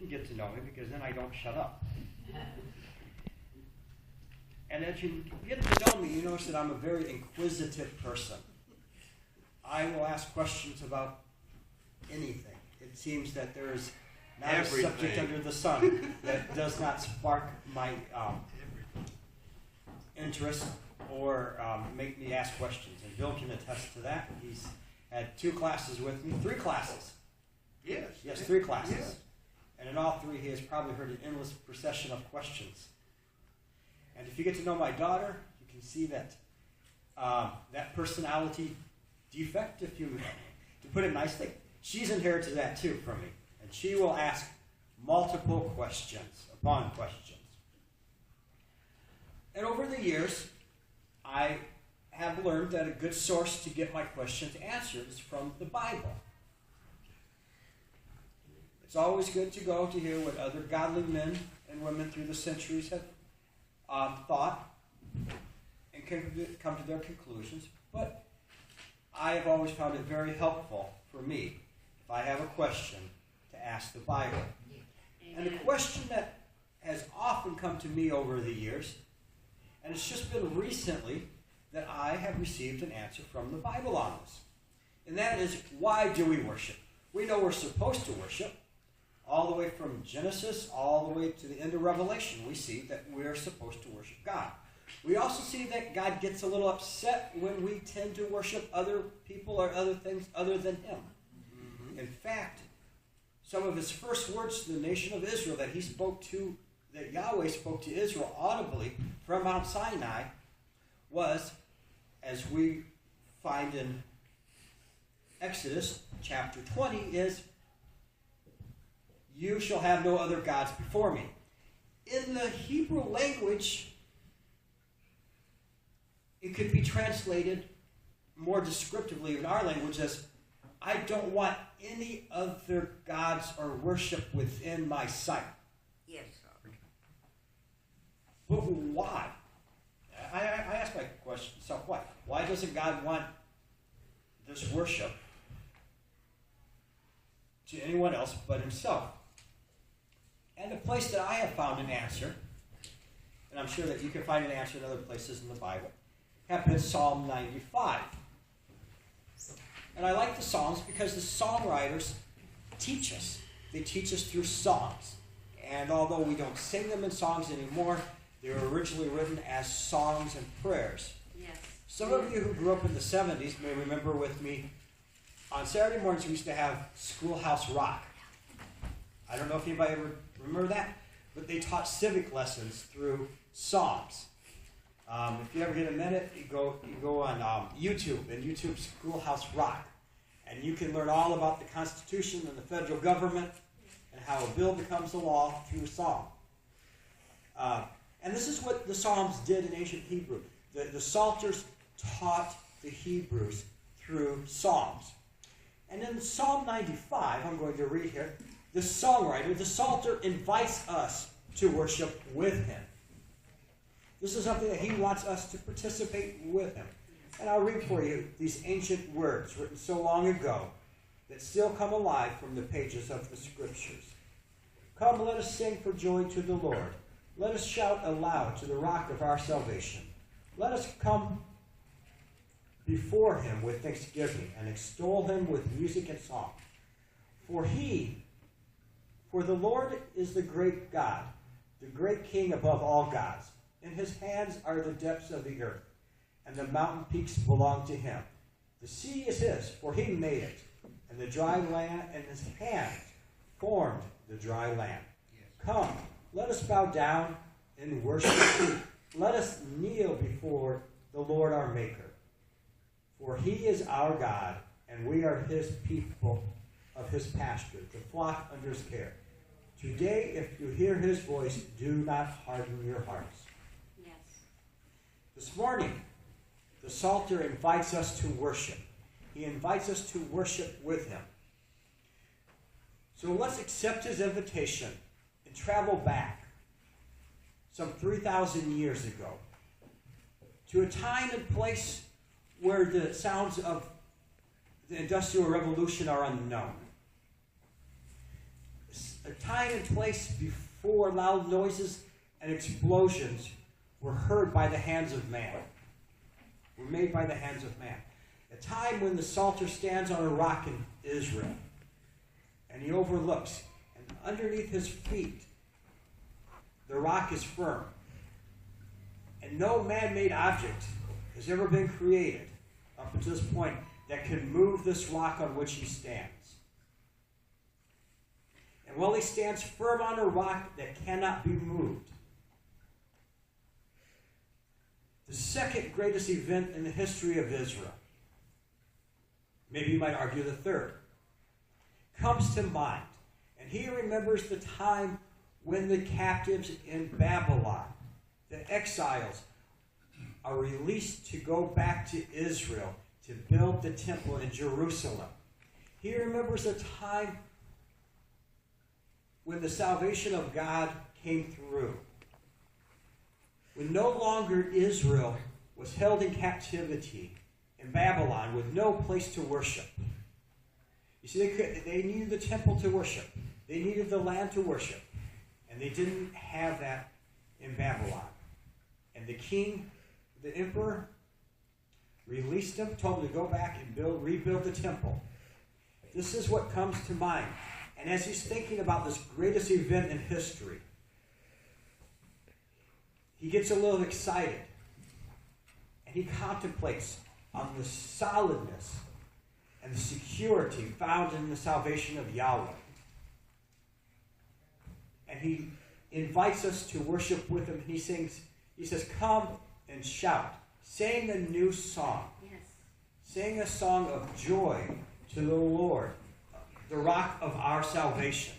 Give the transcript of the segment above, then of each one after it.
can get to know me because then I don't shut up. And as you get to know me, you notice that I'm a very inquisitive person. I will ask questions about anything. It seems that there is not Everything. a subject under the sun that does not spark my interest or make me ask questions. And Bill can attest to that. He's had 2 classes with me, 3 classes. Yes. Yes, 3 classes. Yes. And in all 3, he has probably heard an endless procession of questions. And if you get to know my daughter, you can see that that personality defect, if you to put it nicely, she's inherited that too from me. And she will ask multiple questions upon questions. And over the years, I have learned that a good source to get my questions answered is from the Bible. It's always good to go to hear what other godly men and women through the centuries have thought and come to their conclusions. But I have always found it very helpful for me, if I have a question, to ask the Bible. Amen. And a question that has often come to me over the years, and it's just been recently that I have received an answer from the Bible on this. And that is, why do we worship? We know we're supposed to worship. All the way from Genesis, all the way to the end of Revelation, we see that we're supposed to worship God. We also see that God gets a little upset when we tend to worship other people or other things other than Him. Mm-hmm. In fact, some of His first words to the nation of Israel that Yahweh spoke to Israel audibly from Mount Sinai was, as we find in Exodus chapter 20, is, "You shall have no other gods before me." In the Hebrew language, it could be translated more descriptively in our language as, "I don't want any other gods or worship within my sight." Yes, sir. But why? I ask myself, why? Why doesn't God want this worship to anyone else but Himself? And the place that I have found an answer, and I'm sure that you can find an answer in other places in the Bible, have been Psalm 95. And I like the Psalms because the songwriters teach us. They teach us through songs. And although we don't sing them in songs anymore, they were originally written as songs and prayers. Yes. Some of you who grew up in the 70s may remember with me, on Saturday mornings we used to have Schoolhouse Rock. I don't know if anybody ever remember that, but they taught civic lessons through songs. If you ever get a minute, you go on YouTube and YouTube Schoolhouse Rock, and you can learn all about the Constitution and the federal government and how a bill becomes a law through a song. And this is what the Psalms did in ancient Hebrew. The Psalters taught the Hebrews through Psalms. And in Psalm 95, I'm going to read here, the songwriter, the Psalter, invites us to worship with him. This is something that he wants us to participate with him. And I'll read for you these ancient words written so long ago that still come alive from the pages of the Scriptures. "Come, let us sing for joy to the Lord. Let us shout aloud to the rock of our salvation. Let us come before him with thanksgiving and extol him with music and song. For the Lord is the great God, the great King above all gods. In his hands are the depths of the earth, and the mountain peaks belong to him. The sea is his, for he made it, and the dry land, and his hand formed the dry land. Come, let us bow down and worship. Let us kneel before the Lord our Maker. For he is our God, and we are his people of his pasture, the flock under his care. Today, if you hear his voice, do not harden your hearts." Yes. This morning, the Psalter invites us to worship. He invites us to worship with him. So let's accept his invitation and travel back some 3,000 years ago to a time and place where the sounds of the Industrial Revolution are unknown. a time and place before loud noises and explosions were heard by the hands of man. Were made by the hands of man. A time when the Psalter stands on a rock in Israel, and he overlooks, and underneath his feet, the rock is firm. And no man-made object has ever been created up until this point that can move this rock on which he stands. And while he stands firm on a rock that cannot be moved, the second greatest event in the history of Israel, maybe you might argue the third, comes to mind. And he remembers the time when the captives in Babylon, the exiles, are released to go back to Israel to build the temple in Jerusalem. He remembers a time when the salvation of God came through. When no longer Israel was held in captivity in Babylon with no place to worship. You see, they needed the temple to worship. They needed the land to worship. And they didn't have that in Babylon. And the king, the emperor, released them, told them to go back and rebuild the temple. This is what comes to mind. And as he's thinking about this greatest event in history, he gets a little excited. And he contemplates on the solidness and the security found in the salvation of Yahweh. And he invites us to worship with him. He says, come and shout. Sing a new song. Yes. Sing a song of joy to the Lord, the rock of our salvation.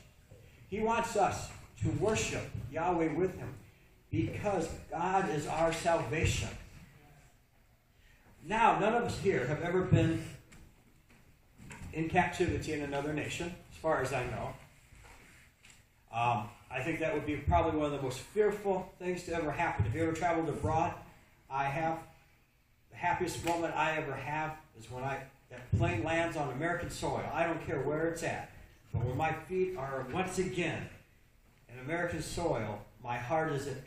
He wants us to worship Yahweh with him because God is our salvation. Now, none of us here have ever been in captivity in another nation, as far as I know. I think that would be probably one of the most fearful things to ever happen. If you ever traveled abroad, I have. The happiest moment I ever have is when that plane lands on American soil. I don't care where it's at. But when my feet are once again in American soil, my heart is at